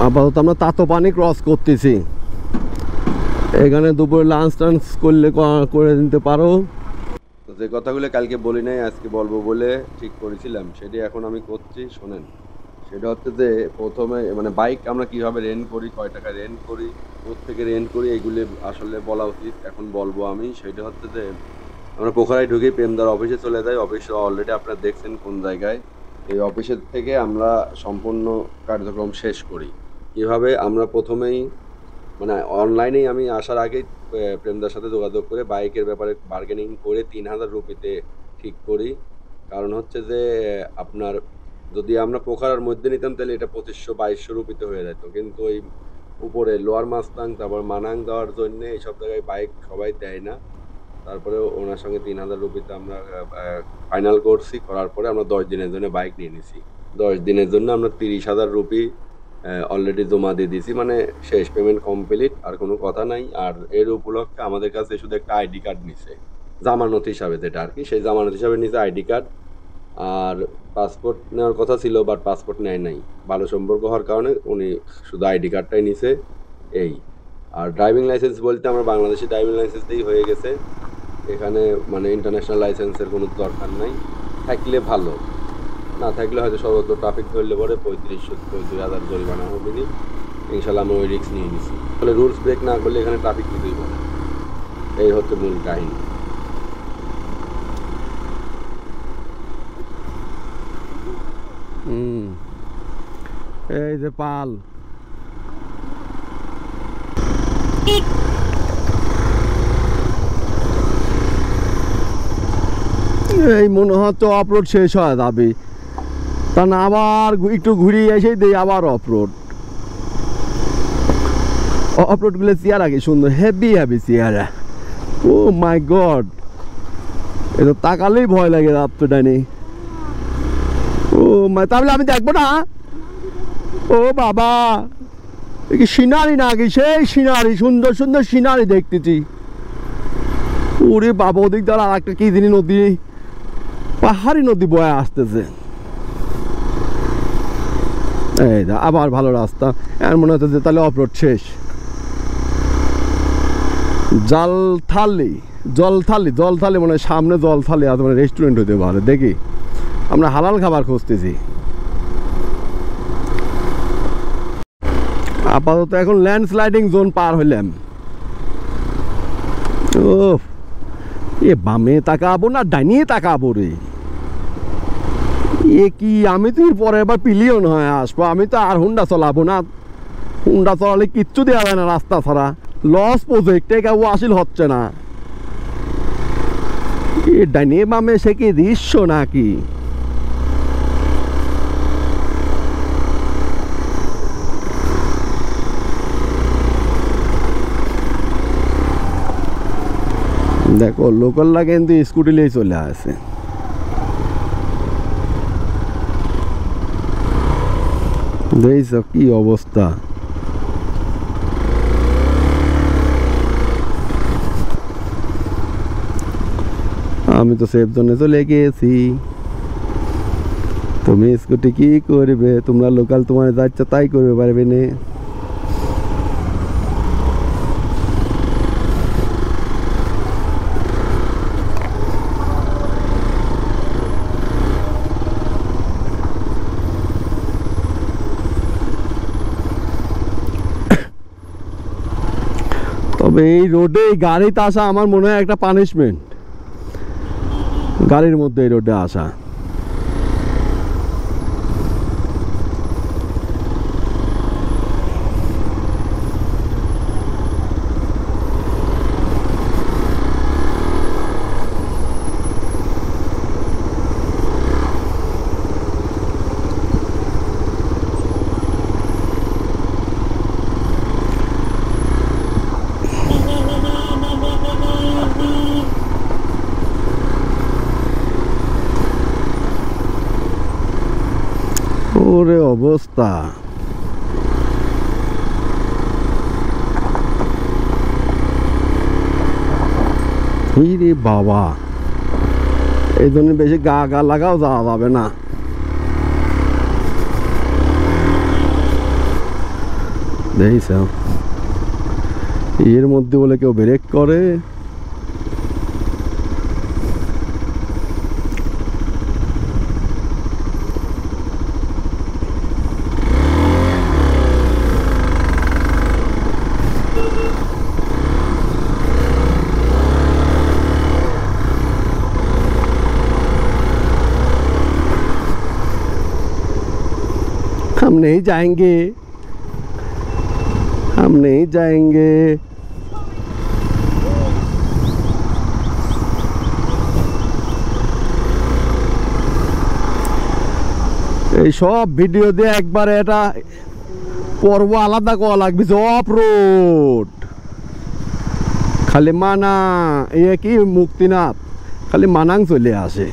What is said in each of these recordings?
আপাতত আমরা তাতোপানি ক্রস করতেছি। এখানে দুপুরে লাঞ্চ টাঞ্চ করলে করে দিতে পারো। যে কথাগুলো কালকে বলি নাই আজকে বলবো বলে ঠিক করেছিলাম, সেটা এখন আমি করছি। শোনেন, সেটা হচ্ছে যে প্রথমে মানে বাইক আমরা কিভাবে রেন্ট করি, কয় টাকা রেন্ট করি, কোত্থেকে রেন্ট করি, এগুলি আসলে বলা উচিত। এখন বলবো আমি। সেটা হচ্ছে যে আমরা পোখরায় ঢুকে প্রেমদার অফিসে চলে যাই। অফিস অলরেডি আপনারা দেখছেন কোন জায়গায়। এই অফিসের থেকে আমরা সম্পূর্ণ কার্যক্রম শেষ করি। কিভাবে? আমরা প্রথমেই মানে অনলাইনেই আমি আসার আগেই প্রেমদার সাথে যোগাযোগ করে বাইকের ব্যাপারে বার্গেনিং করে ৩,০০০ রুপিতে ঠিক করি। কারণ হচ্ছে যে আপনার যদি আমরা পোখারার মধ্যে নিতাম তাহলে এটা ২৫০০-২২০০ রুপিতে হয়ে যেত। কিন্তু ওই উপরে লোয়ার মাস্তাং তারপর মানাং দেওয়ার জন্যে এইসব জায়গায় বাইক সবাই দেয় না। তারপরেও ওনার সঙ্গে ৩,০০০ রুপিতে আমরা ফাইনাল করছি। করার পরে আমরা ১০ দিনের জন্য বাইক নিয়ে নিছি। ১০ দিনের জন্য আমরা ৩০,০০০ রুপি অলরেডি জমা দিয়ে দিয়েছি। মানে শেষ, পেমেন্ট কমপ্লিট, আর কোনো কথা নাই। আর এর উপলক্ষে আমাদের কাছে শুধু একটা আইডি কার্ড নিছে, জামানত হিসাবে, যেটা আর কি। সেই জামানত হিসাবে নিছে আইডি কার্ড। আর পাসপোর্ট নেওয়ার কথা ছিল, বাট পাসপোর্ট নেয় নাই। ভালো সম্পর্ক হওয়ার কারণে উনি শুধু আইডি কার্ডটাই নিছে, এই। আর ড্রাইভিং লাইসেন্স বলতে আমরা বাংলাদেশি ড্রাইভিং লাইসেন্স দিয়েই হয়ে গেছে। এখানে মানে ইন্টারন্যাশনাল লাইসেন্সের কোনো দরকার নাই। থাকলে ভালো, না থাকলে হয়তো সর্বত্র ট্রাফিক ধরলে পরে ৩৫০০-২০০০ জরিমানা হবে। ইনশাল্লাহ আমরা ওই রিস্ক নিয়ে নিছি। তাহলে রুলস ব্রেক না করলে এখানে ট্রাফিক কিছুই হবে না। এই হচ্ছে মূল কাহিনী। এই যে পাল, এই মনে হচ্ছে অফরোড শেষ হয় যাবে, তা না আবার একটু ঘুরিয়ে এসেই দেই আবার অফরোড। অফরোডগুলো চেয়ার আগে সুন্দর, হেভি হেভি চেয়ার। ও মাই গড, এ তো তাকালেই ভয় লাগে রাত্রটা নেই। ও মাই, তাহলে আমি দেখবো না? ও বাবা, কি সিনারি নাকি? সেই সিনারি, সুন্দর সুন্দর সিনারি দেখতেছি। ওরে বাবা, ওদিক দ্বারা আর একটা কি জিনিস নদী, পাহাড়ি নদী বয়ে আসতেছে। এই আবার ভালো রাস্তা। এর মনে হচ্ছে যে তাহলে অফরোড শেষ। জলথালি জলথালি জলথালি মানে সামনে জলথালি আছে, মানে রেস্টুরেন্ট হতে পারে। দেখি, আমরা হালাল খাবার খুঁজতেছি। আপাতত এখন ল্যান্ডস্লাইডিং জোন পার হইলাম। ও এ বামে তাকাবো না ডাইনে তাকাবো রে? এ কি, আমি তো পরে এবার পিলিয়ন হয়ে আসবো। আমি তো আর হুন্ডা চালাবো না। হুন্ডা চালালে কিচ্ছু দেওয়া যায় না রাস্তা ছাড়া। লস প্রজেক্ট, কেউ আসিল হচ্ছে না। এ ডাইনে বামে সে কি দৃশ্য নাকি? দেখো লোকালরা কিন্তু স্কুটি নিয়ে চলে আসে। দেখছ কি অবস্থা? আমি তো সেফ জোনে চলে গিয়েছি। তুমি স্কুটি কি করবে? তোমরা লোকাল তোমার যা ইচ্ছা তাই করবে পারবে না। তবে এই রোডে গাড়িতে আসা আমার মনে হয় একটা পানিশমেন্ট, গাড়ির মধ্যে এই রোডে আসা। ওরে অবস্থা, রে বাবা, এই জন্য বেশি গা লাগাও যাওয়া যাবে না। দেখছ এর মধ্যে বলে কেউ ব্রেক করে। हम नहीं जाएंगे, हम नहीं जाएंगे। এই সব ভিডিও দিয়ে একবারে এটা পর্ব আলাদা করা লাগবে। অফ রোড খালি মানা এ কি মুক্তিনাথ খালি মানাং চলে আসে।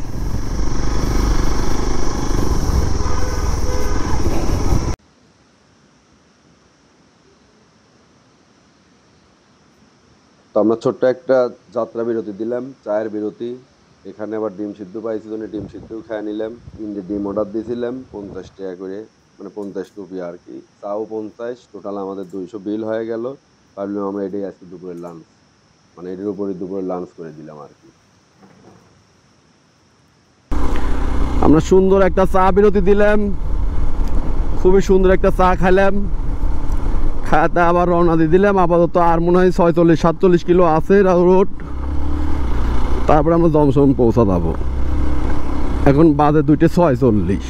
তো আমরা ছোট্ট একটা যাত্রা বিরতি দিলাম, চায়ের বিরতি। এখানে আবার ডিম সিদ্ধ পাইছি জন্য ডিম সিদ্ধও খেয়ে নিলাম। 3টে ডিম অর্ডার দিয়েছিলাম 50 টাকা করে, মানে 50 রুপি আর কি। চাও 50, টোটাল আমাদের 200 বিল হয়ে গেল। ভাবলাম আমরা এটাই আজকে দুপুরের লাঞ্চ, মানে এটার উপরে দুপুরের লাঞ্চ করে দিলাম আর কি। আমরা সুন্দর একটা চা বিরতি দিলাম, খুবই সুন্দর একটা চা খাইলাম। খাতে আবার রওনা দিয়ে দিলাম। আপাতত আর মনে হয় 46-47 কিলো আছে রোড, তারপরে আমরা জমসম পৌঁছা যাবো। এখন বাজে 2:46।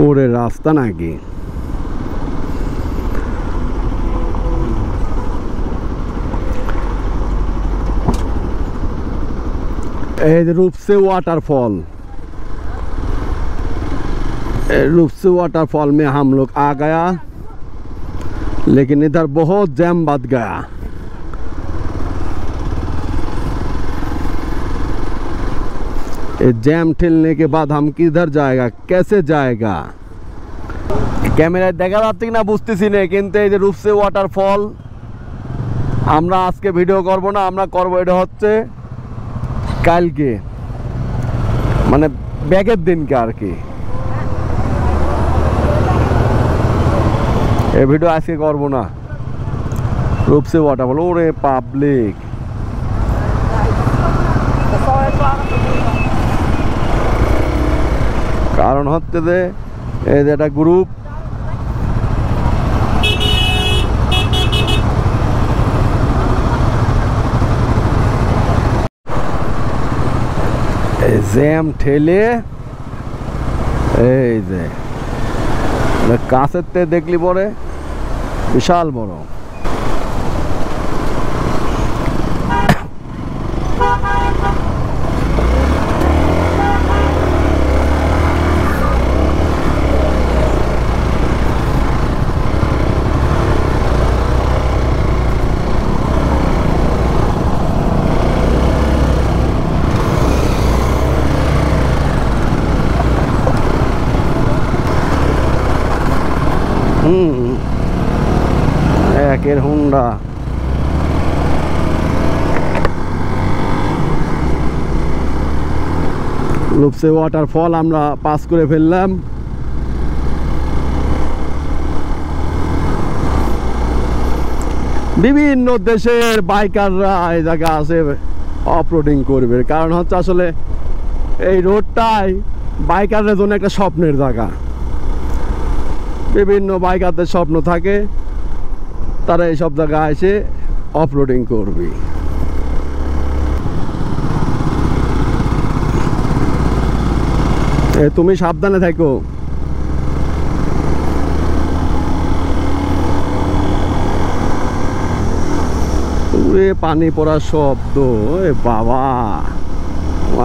ওরে রাস্তা নাকি रूपसे वाटरफॉल। रूपसे वाटरफॉल में हम लोग आ गया, लेकिन इधर बहुत जैम बच गया। जैम ठेलने के बाद हम किधर जाएगा, कैसे जाएगा? कैमरा देखा যাচ্ছে না বুঝতেছি না, কিন্তু এই যে রূপসে ওয়াটারফল আমরা আজকে ভিডিও করব না, আমরা করব এটা হচ্ছে কালকে, মানে ব্যাগের দিনকে আর কি। এই ভিডিও আজকে করব না। রূপসে ওয়াটারফল, ওরে পাবলিক, কারণ হচ্ছে যে এই যে একটা গ্রুপ জ্যাম ঠেলে এই যে কাছের থেকে দেখলি পরে বিশাল বড়। একের হুন্ডা রূপসে ওয়াটারফল আমরা পাস করে ফেললাম। বিভিন্ন দেশের বাইকাররা এই জায়গা আসে অফরোডিং করবে, কারণ হচ্ছে আসলে এই রোডটাই বাইকারদের জন্য একটা স্বপ্নের জায়গা। বিভিন্ন বাইকারদের স্বপ্ন থাকে তারা এইসব জায়গায় এসে অফরোডিং করবে। তুমি সাবধানে থাকো। পানি পড়ার শব্দ, এ বাবা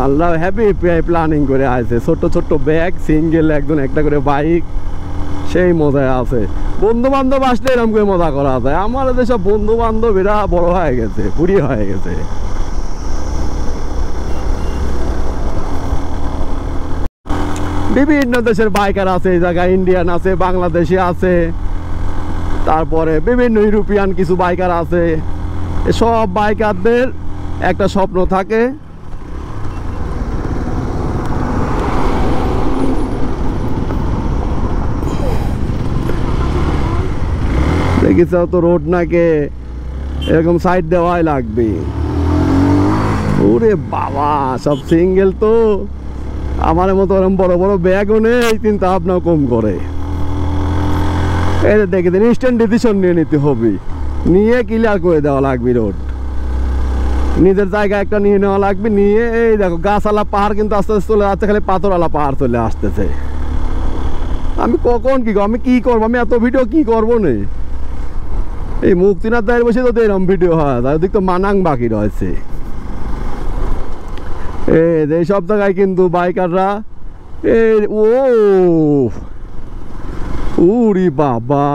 আল্লাহ হ্যাপি প্ল্যানিং করে আছে। ছোট্ট ছোট্ট ব্যাগ, সিঙ্গেল একজন একটা করে বাইক, সেই মজায় আছে। বন্ধু বান্ধব আসলে এরকম করে মজা করা যায়। আমার যেসব বন্ধু বান্ধব এরা বড় হয়ে গেছে, বুড়ি হয়ে গেছে। বিভিন্ন দেশের বাইকার আছে এই জায়গায়, ইন্ডিয়ান আছে, বাংলাদেশি আছে, তারপরে বিভিন্ন ইউরোপিয়ান কিছু বাইকার আছে। সব বাইকারদের একটা স্বপ্ন থাকে। দেখিস তো রোড নাকে এরকম সাইড দেওয়াই লাগবে। ওরে বাবা, সব সিঙ্গেল তো, আমার মতো এরকম বড় বড় ব্যাগও নেই, চিন্তা ভাবনাও কম করে। এই দেখে দিন, ইনস্ট্যান্ট ডিসিশন নিয়ে নিতে হবে, নিয়ে ক্লিয়ার করে দেওয়া লাগবে রোড, নিজের জায়গা একটা নিয়ে নেওয়া লাগবে। নিয়ে এই দেখো গাছওয়ালা পাহাড় কিন্তু আস্তে আস্তে চলে যাচ্ছে, খালি পাথরওয়ালা পাহাড় চলে আসতেছে। আমি কখন কি আমি কি করবো, আমি এত ভিডিও কি করবো না। এই মুক্তিনাথ দায়ের বসে তো এরকম ভিডিও হয়, ওদিক তো মানাং বাকি রয়েছে। এই সব জায়গায় কিন্তু বাইকাররা উরি বাবা,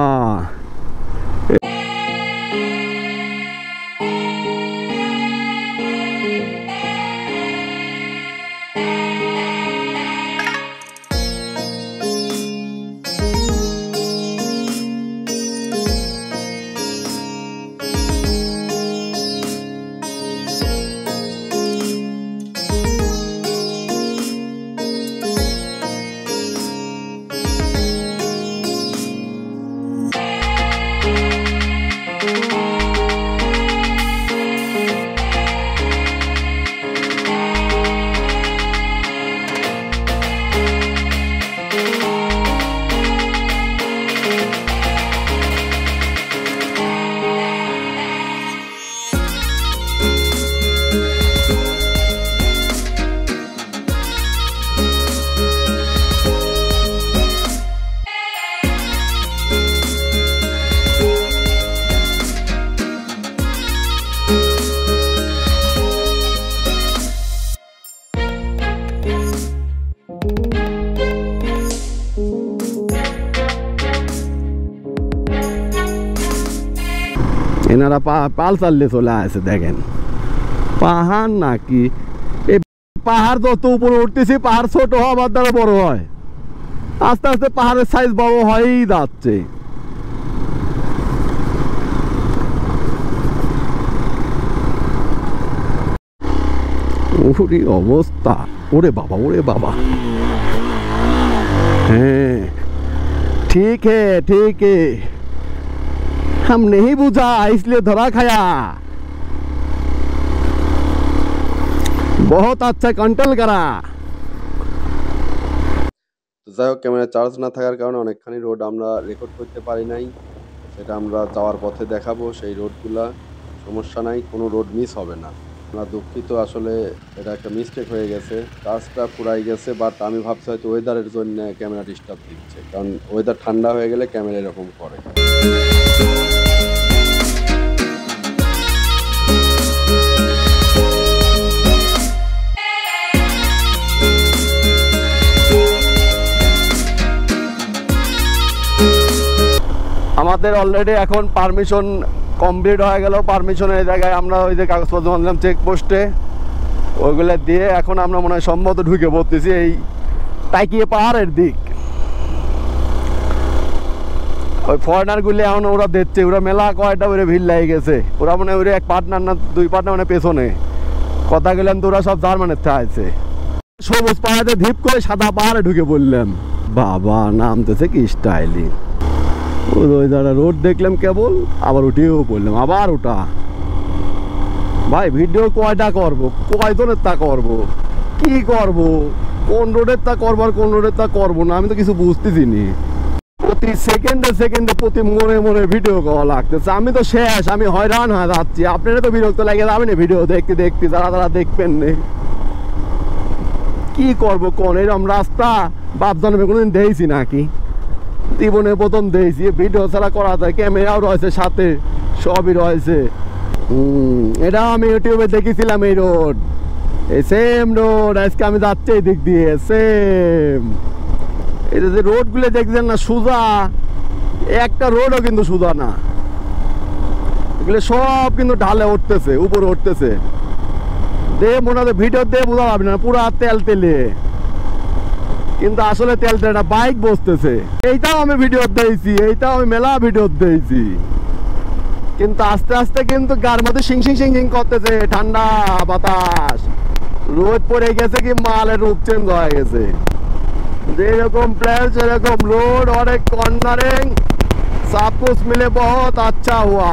এনারা পালসার নিয়ে চলে আসে। দেখেন পাহাড় নাকি, এই পাহাড় যত উপরে উঠতেছি পাহাড় ছোট হওয়ার দ্বারা বড় হয়, আস্তে আস্তে পাহাড়ের সাইজ বড় হয়েই যাচ্ছে। ওরে অবস্থা, ওরে বাবা, ওরে বাবা। হ্যাঁ ठीक है ठीक है, हम नहीं बुझा इसलिए धरा खाया। बहुत अच्छा कंट्रोल करा। তো যাই হোক, ক্যামেরা চার্জ না থাকার কারণে অনেকখানি রোড আমরা রেকর্ড করতে পারি নাই, সেটা আমরা যাওয়ার পথে দেখাবো। সেই রোডগুলা সমস্যা নাই, কোনো রোড মিস হবে না। আমরা দুঃখিত, আসলে এটা একটা মিস্টেক হয়ে গেছে, কাজটা পুরাই গেছে। বাট আমি ভাবছি হয়তো ওয়েদারের জন্য ক্যামেরা ডিস্টার্ব দিচ্ছে, কারণ ওয়েদার ঠান্ডা হয়ে গেলে ক্যামেরা এরকম করে। আমাদের অলরেডি এখন পারমিশন কমপ্লিট হয়ে গেল। পারমিশনের জায়গায় আমরা ওই যে কাগজপত্র আনলাম চেকপোস্টে, ওইগুলো দিয়ে এখন আমরা মনে হয় সম্মত ঢুকে পড়তেছি এই টাইকিয়ে পাহাড়ের দিক। ওই ফরেনারগুলি এখন ওরা দেখছে, ওরা মেলা কয়টা ওরে ভিড় লেগে গেছে। ওরা মানে ওরে এক পার্টনার না দুই পার্টনার মানে পেছনে কথা গেলাম তো ওরা সব জার্মানের আছে। সবুজ পাহাড়ে ধিপ করে সাদা পাহাড়ে ঢুকে পড়লাম। বাবা নামতেছে কি স্টাইলিং। ওই দাঁড়া রোড দেখলাম কেবল, আবার উঠেও পড়লাম, আবার ওটা। ভাই ভিডিও কয়টা করবো, কয়জনের তা করবো, কি করবো, কোন রোডের তা করবো আর কোন রোডের তা করবো না, আমি তো কিছু বুঝতেছি নি। প্রতি সেকেন্ডে সেকেন্ডে প্রতি মনে মনে ভিডিও করা লাগতেছে। আমি তো শেষ, আমি হয়রান হয়ে যাচ্ছি। আপনারা তো বিরক্ত লাগে যাবেন ভিডিও দেখতে দেখতে, যারা যারা দেখবেন না। কি করবো কোন, এরকম রাস্তা বাপ জন্মে কোনোদিন দেখছি নাকি, জীবনে প্রথম দেখছি। ভিডিও ছাড়া করা যায়, ক্যামেরাও রয়েছে সাথে, সবই রয়েছে। এটা আমি ইউটিউবে দেখেছিলাম এই রোড, এই সেম রোড আজকে আমি যাচ্ছি এই দিক দিয়ে সেম। এটা যে রোডগুলো দেখছেন না সোজা, একটা রোডও কিন্তু সোজা না, এগুলো সব কিন্তু ঢালে উঠতেছে, উপরে উঠতেছে। দে মনে হয় ভিডিও দিয়ে বোঝা যাবে না, পুরা তেল তেলে, কিন্তু আসলে তেল তেলে না, বাইক বসতেছে। এইটাও আমি ভিডিও দিয়েছি, এইটাও আমি মেলা ভিডিও দিয়েছি। কিন্তু আস্তে আস্তে কিন্তু গার মধ্যে শিং শিং শিং শিং করতেছে, ঠান্ডা বাতাস, রোদ পড়ে গেছে কি মালের রূপ চেঞ্জ হয়ে গেছে। যেরকম প্লেন সেরকম রোড, অনেক কর্নারিং, सब कुछ मिले बहुत अच्छा हुआ।